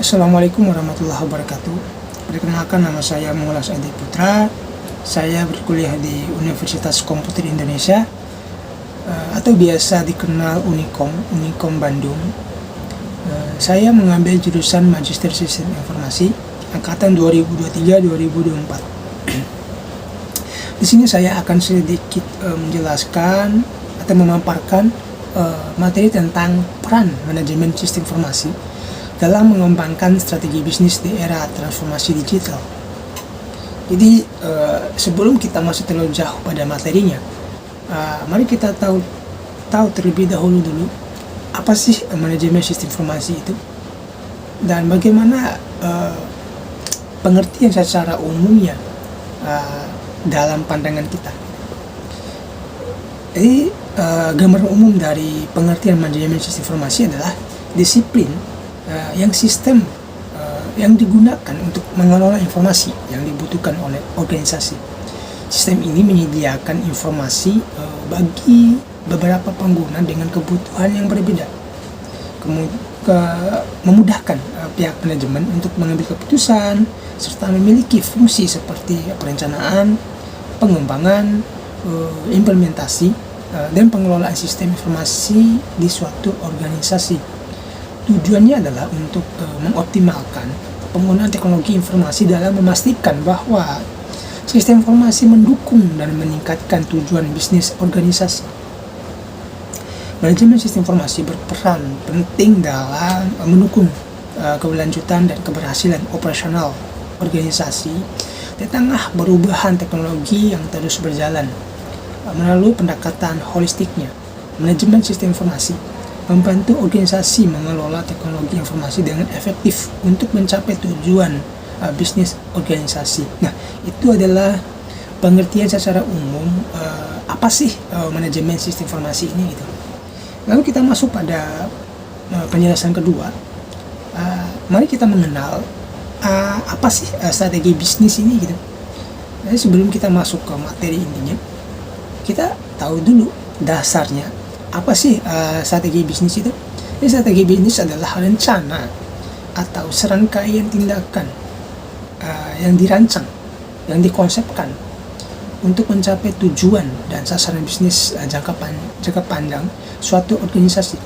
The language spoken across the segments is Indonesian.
Assalamualaikum warahmatullahi wabarakatuh. Perkenalkan, nama saya Mulas Adi Putra. Saya berkuliah di Universitas Komputer Indonesia atau biasa dikenal Unikom Bandung. Saya mengambil jurusan Magister Sistem Informasi angkatan 2023-2024. Di sini saya akan sedikit menjelaskan atau memaparkan materi tentang peran manajemen sistem informasi dalam mengembangkan strategi bisnis di era transformasi digital. Jadi sebelum kita masuk terlalu jauh pada materinya, mari kita tahu terlebih dahulu apa sih manajemen sistem informasi itu dan bagaimana pengertian secara umumnya dalam pandangan kita. Jadi gambaran umum dari pengertian manajemen sistem informasi adalah disiplin yang yang digunakan untuk mengelola informasi yang dibutuhkan oleh organisasi. Sistem ini menyediakan informasi bagi beberapa pengguna dengan kebutuhan yang berbeda, memudahkan pihak manajemen untuk mengambil keputusan serta memiliki fungsi seperti perencanaan, pengembangan, implementasi, dan pengelolaan sistem informasi di suatu organisasi. Tujuannya adalah untuk mengoptimalkan penggunaan teknologi informasi dalam memastikan bahwa sistem informasi mendukung dan meningkatkan tujuan bisnis organisasi. Manajemen sistem informasi berperan penting dalam mendukung keberlanjutan dan keberhasilan operasional organisasi di tengah perubahan teknologi yang terus berjalan. Melalui pendekatan holistiknya, manajemen sistem informasi membantu organisasi mengelola teknologi informasi dengan efektif untuk mencapai tujuan bisnis organisasi. Nah, itu adalah pengertian secara umum apa sih manajemen sistem informasi ini gitu. Lalu kita masuk pada penjelasan kedua. Mari kita mengenal apa sih strategi bisnis ini gitu. Jadi sebelum kita masuk ke materi intinya, kita tahu dulu dasarnya. Apa sih strategi bisnis itu? Jadi strategi bisnis adalah rencana atau serangkaian tindakan yang dirancang, yang dikonsepkan untuk mencapai tujuan dan sasaran bisnis jangka panjang suatu organisasi.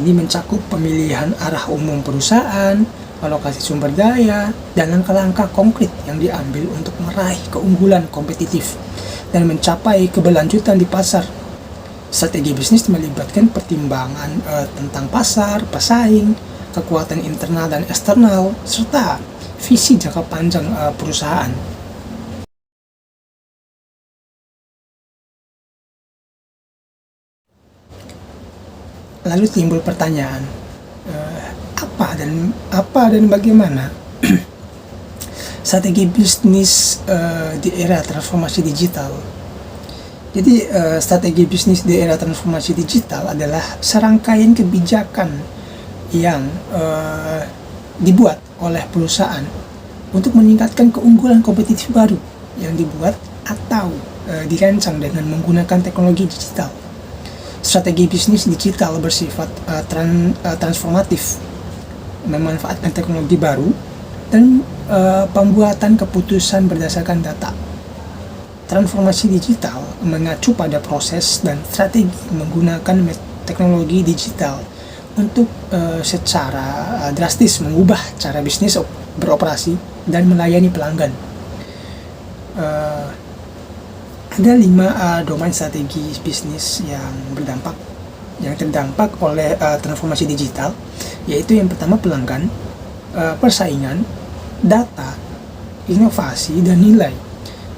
Ini mencakup pemilihan arah umum perusahaan, alokasi sumber daya, dan langkah-langkah konkret yang diambil untuk meraih keunggulan kompetitif dan mencapai keberlanjutan di pasar. Strategi bisnis melibatkan pertimbangan tentang pasar, pesaing, kekuatan internal dan eksternal, serta visi jangka panjang perusahaan. Lalu timbul pertanyaan, apa dan bagaimana strategi bisnis di era transformasi digital? Jadi strategi bisnis di era transformasi digital adalah serangkaian kebijakan yang dibuat oleh perusahaan untuk meningkatkan keunggulan kompetitif baru yang dibuat atau dirancang dengan menggunakan teknologi digital. Strategi bisnis digital bersifat transformatif, memanfaatkan teknologi baru dan pembuatan keputusan berdasarkan data. Transformasi digital mengacu pada proses dan strategi menggunakan teknologi digital untuk secara drastis mengubah cara bisnis beroperasi dan melayani pelanggan. Ada 5 domain strategi bisnis yang terdampak oleh transformasi digital, yaitu yang pertama pelanggan, persaingan, data, inovasi, dan nilai.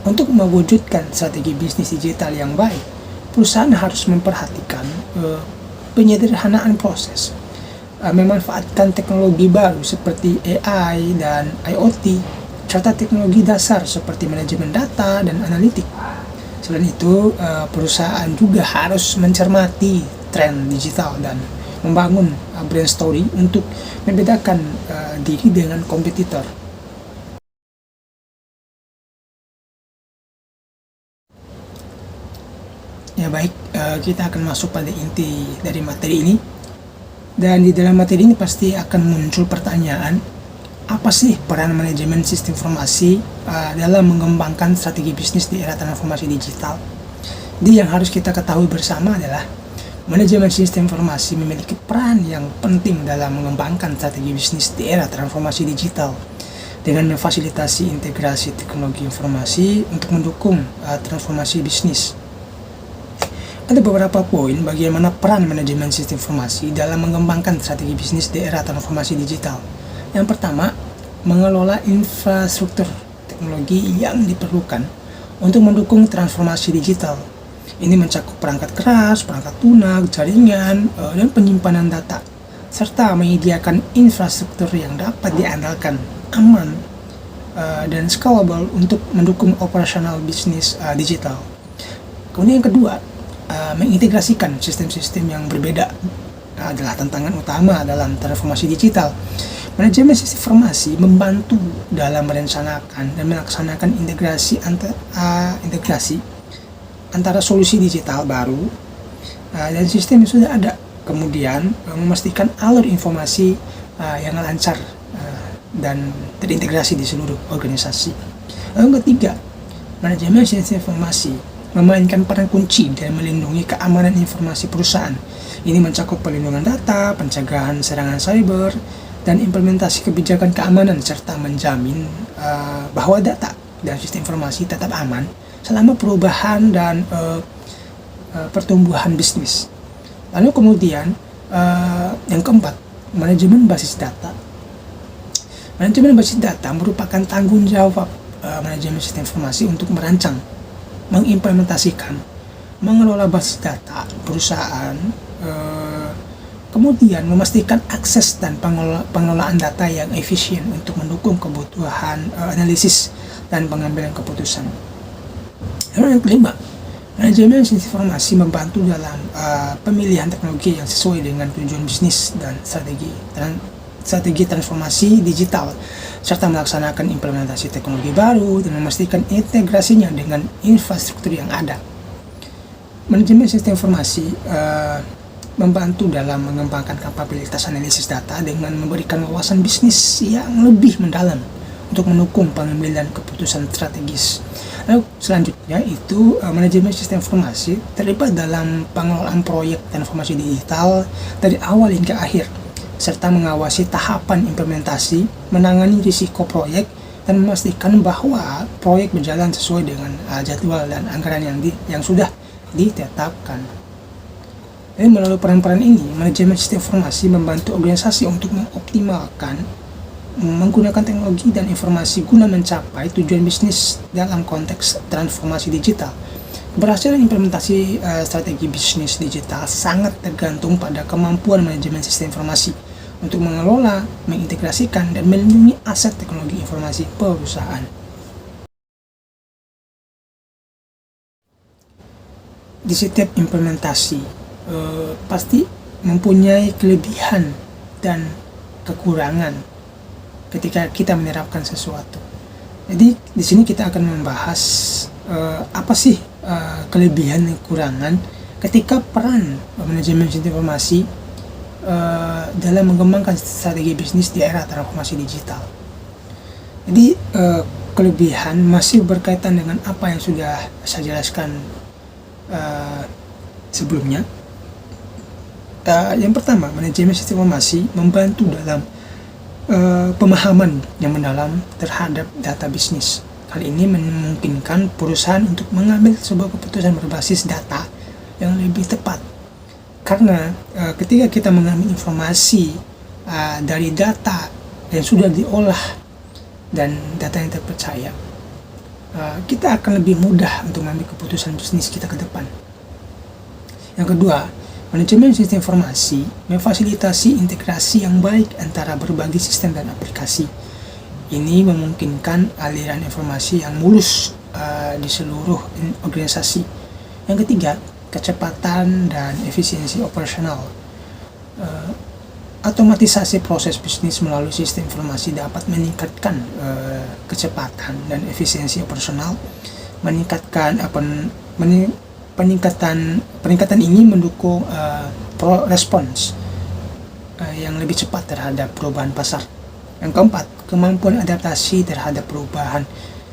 Untuk mewujudkan strategi bisnis digital yang baik, perusahaan harus memperhatikan penyederhanaan proses, memanfaatkan teknologi baru seperti AI dan IoT, serta teknologi dasar seperti manajemen data dan analitik. Selain itu, perusahaan juga harus mencermati tren digital dan membangun brand story untuk membedakan diri dengan kompetitor. Ya baik, kita akan masuk pada inti dari materi ini. Dan di dalam materi ini pasti akan muncul pertanyaan, Apa sih peran manajemen sistem informasi dalam mengembangkan strategi bisnis di era transformasi digital? Jadi yang harus kita ketahui bersama adalah manajemen sistem informasi memiliki peran yang penting dalam mengembangkan strategi bisnis di era transformasi digital dengan memfasilitasi integrasi teknologi informasi untuk mendukung transformasi bisnis. Ada beberapa poin bagaimana peran manajemen sistem informasi dalam mengembangkan strategi bisnis di era transformasi digital. Yang pertama, mengelola infrastruktur teknologi yang diperlukan untuk mendukung transformasi digital. Ini mencakup perangkat keras, perangkat lunak, jaringan, dan penyimpanan data, serta menyediakan infrastruktur yang dapat diandalkan, aman, dan scalable untuk mendukung operasional bisnis digital. Kemudian yang kedua, mengintegrasikan sistem-sistem yang berbeda adalah tantangan utama dalam transformasi digital. Manajemen sistem informasi membantu dalam merencanakan dan melaksanakan integrasi antara solusi digital baru dan sistem yang sudah ada. Kemudian memastikan alur informasi yang lancar dan terintegrasi di seluruh organisasi. Lalu ketiga, manajemen sistem informasi memainkan peran kunci dalam melindungi keamanan informasi perusahaan. Ini mencakup perlindungan data, pencegahan serangan cyber, dan implementasi kebijakan keamanan serta menjamin bahwa data dan sistem informasi tetap aman selama perubahan dan pertumbuhan bisnis. Lalu kemudian yang keempat, manajemen basis data. Manajemen basis data merupakan tanggung jawab manajemen sistem informasi untuk merancang, mengimplementasikan, mengelola basis data perusahaan, kemudian memastikan akses dan pengelolaan data yang efisien untuk mendukung kebutuhan analisis dan pengambilan keputusan. Lalu yang kelima, manajemen sistem informasi membantu dalam pemilihan teknologi yang sesuai dengan tujuan bisnis dan strategi transformasi digital, serta melaksanakan implementasi teknologi baru dan memastikan integrasinya dengan infrastruktur yang ada. Manajemen sistem informasi membantu dalam mengembangkan kapabilitas analisis data dengan memberikan wawasan bisnis yang lebih mendalam untuk mendukung pengambilan keputusan strategis. Lalu selanjutnya itu manajemen sistem informasi terlibat dalam pengelolaan proyek transformasi digital dari awal hingga akhir, serta mengawasi tahapan implementasi, menangani risiko proyek, dan memastikan bahwa proyek berjalan sesuai dengan jadwal dan anggaran yang sudah ditetapkan. Jadi melalui peran-peran ini, manajemen sistem informasi membantu organisasi untuk mengoptimalkan menggunakan teknologi dan informasi guna mencapai tujuan bisnis dalam konteks transformasi digital. Keberhasilan implementasi strategi bisnis digital sangat tergantung pada kemampuan manajemen sistem informasi untuk mengelola, mengintegrasikan, dan melindungi aset teknologi informasi perusahaan. Di setiap implementasi pasti mempunyai kelebihan dan kekurangan ketika kita menerapkan sesuatu. Jadi di sini kita akan membahas apa sih kelebihan dan kekurangan ketika peran manajemen sistem informasi dalam mengembangkan strategi bisnis di era transformasi digital. Jadi kelebihan masih berkaitan dengan apa yang sudah saya jelaskan sebelumnya. Yang pertama, manajemen sistem informasi membantu dalam pemahaman yang mendalam terhadap data bisnis. Hal ini memungkinkan perusahaan untuk mengambil sebuah keputusan berbasis data yang lebih tepat. Karena ketika kita mengambil informasi dari data yang sudah diolah dan data yang terpercaya, kita akan lebih mudah untuk mengambil keputusan bisnis kita ke depan. Yang kedua, manajemen sistem informasi memfasilitasi integrasi yang baik antara berbagai sistem dan aplikasi. Ini memungkinkan aliran informasi yang mulus di seluruh organisasi. Yang ketiga, kecepatan dan efisiensi operasional. Otomatisasi proses bisnis melalui sistem informasi dapat meningkatkan kecepatan dan efisiensi operasional, peningkatan ini mendukung respons yang lebih cepat terhadap perubahan pasar. Yang keempat, kemampuan adaptasi terhadap perubahan.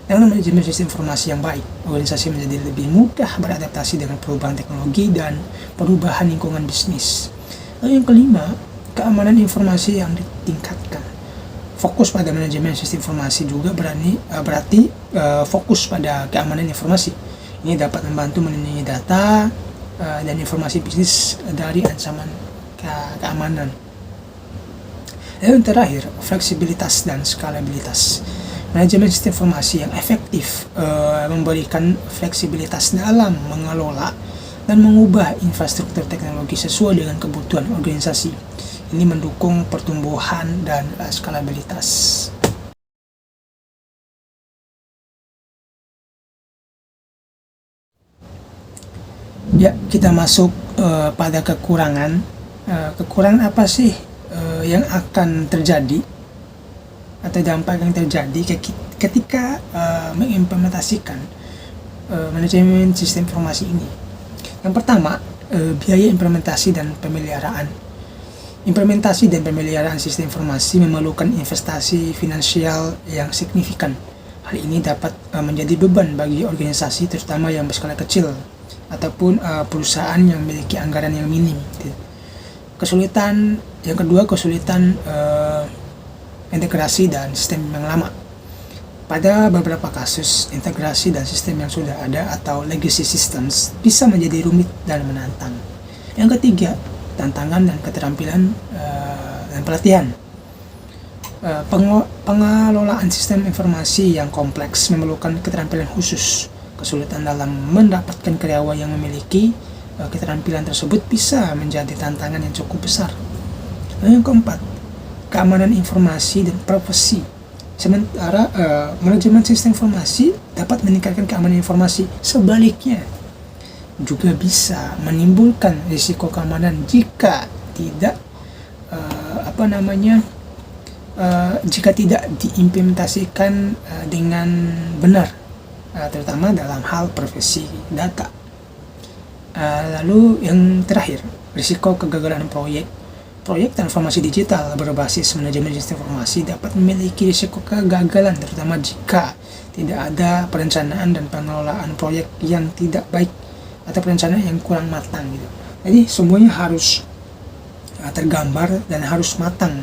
Dengan manajemen sistem informasi yang baik, organisasi menjadi lebih mudah beradaptasi dengan perubahan teknologi dan perubahan lingkungan bisnis. Lalu yang kelima, keamanan informasi yang ditingkatkan. Fokus pada manajemen sistem informasi juga berarti fokus pada keamanan informasi. Ini dapat membantu melindungi data dan informasi bisnis dari ancaman keamanan. Lalu yang terakhir, fleksibilitas dan skalabilitas. Manajemen sistem informasi yang efektif memberikan fleksibilitas dalam mengelola dan mengubah infrastruktur teknologi sesuai dengan kebutuhan organisasi. Ini mendukung pertumbuhan dan skalabilitas. Ya, kita masuk pada kekurangan. Kekurangan apa sih yang akan terjadi atau dampak yang terjadi ketika mengimplementasikan manajemen sistem informasi ini. Yang pertama, biaya implementasi dan pemeliharaan. Implementasi dan pemeliharaan sistem informasi memerlukan investasi finansial yang signifikan. Hal ini dapat menjadi beban bagi organisasi, terutama yang berskala kecil ataupun perusahaan yang memiliki anggaran yang minim. Kesulitan yang kedua, kesulitan integrasi dan sistem yang lama. Pada beberapa kasus, integrasi dan sistem yang sudah ada atau legacy systems bisa menjadi rumit dan menantang. Yang ketiga, tantangan dan keterampilan dan pelatihan. Pengelolaan sistem informasi yang kompleks memerlukan keterampilan khusus. Kesulitan dalam mendapatkan karyawan yang memiliki keterampilan tersebut bisa menjadi tantangan yang cukup besar. Lalu yang keempat, keamanan informasi dan privasi. Sementara manajemen sistem informasi dapat meningkatkan keamanan informasi, sebaliknya juga bisa menimbulkan risiko keamanan jika tidak jika tidak diimplementasikan dengan benar, terutama dalam hal privasi data. Lalu yang terakhir, risiko kegagalan proyek. Proyek transformasi digital berbasis manajemen sistem informasi dapat memiliki risiko kegagalan, terutama jika tidak ada perencanaan dan pengelolaan proyek yang tidak baik atau perencanaan yang kurang matang gitu. Jadi semuanya harus tergambar dan harus matang,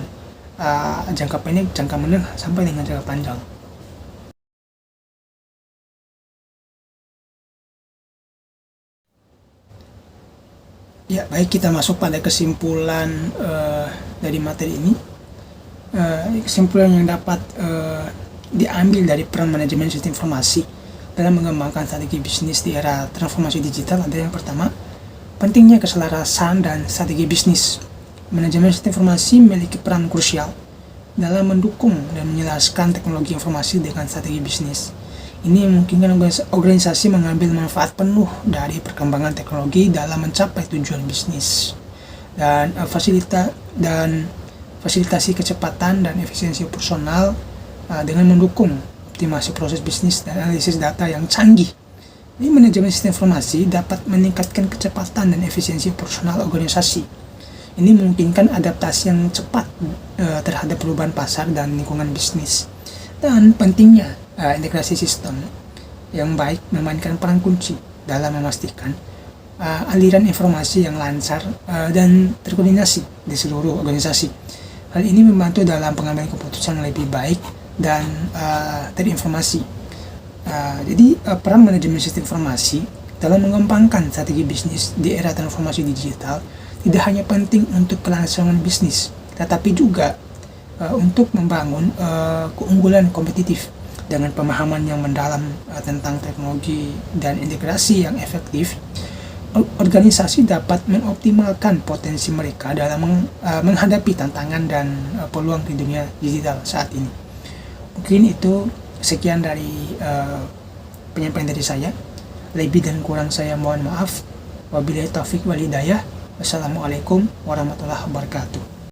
jangka pendek, jangka menengah, sampai dengan jangka panjang. Ya, baik, kita masuk pada kesimpulan dari materi ini. Kesimpulan yang dapat diambil dari peran manajemen sistem informasi dalam mengembangkan strategi bisnis di era transformasi digital adalah yang pertama, pentingnya keselarasan dan strategi bisnis. Manajemen sistem informasi memiliki peran krusial dalam mendukung dan menjelaskan teknologi informasi dengan strategi bisnis. Ini memungkinkan organisasi mengambil manfaat penuh dari perkembangan teknologi dalam mencapai tujuan bisnis dan fasilitasi kecepatan dan efisiensi personal dengan mendukung optimasi proses bisnis dan analisis data yang canggih. Ini manajemen sistem informasi dapat meningkatkan kecepatan dan efisiensi personal organisasi. Ini memungkinkan adaptasi yang cepat terhadap perubahan pasar dan lingkungan bisnis. Dan pentingnya integrasi sistem yang baik memainkan peran kunci dalam memastikan aliran informasi yang lancar dan terkoordinasi di seluruh organisasi. Hal ini membantu dalam pengambilan keputusan yang lebih baik dan terinformasi. Jadi peran manajemen sistem informasi dalam mengembangkan strategi bisnis di era transformasi digital tidak hanya penting untuk kelangsungan bisnis, tetapi juga untuk membangun keunggulan kompetitif. Dengan pemahaman yang mendalam tentang teknologi dan integrasi yang efektif, organisasi dapat mengoptimalkan potensi mereka dalam menghadapi tantangan dan peluang di dunia digital saat ini. Mungkin itu sekian dari penyampaian dari saya. Lebih dan kurang saya mohon maaf. Wabillahi taufik wal hidayah. Wassalamualaikum warahmatullahi wabarakatuh.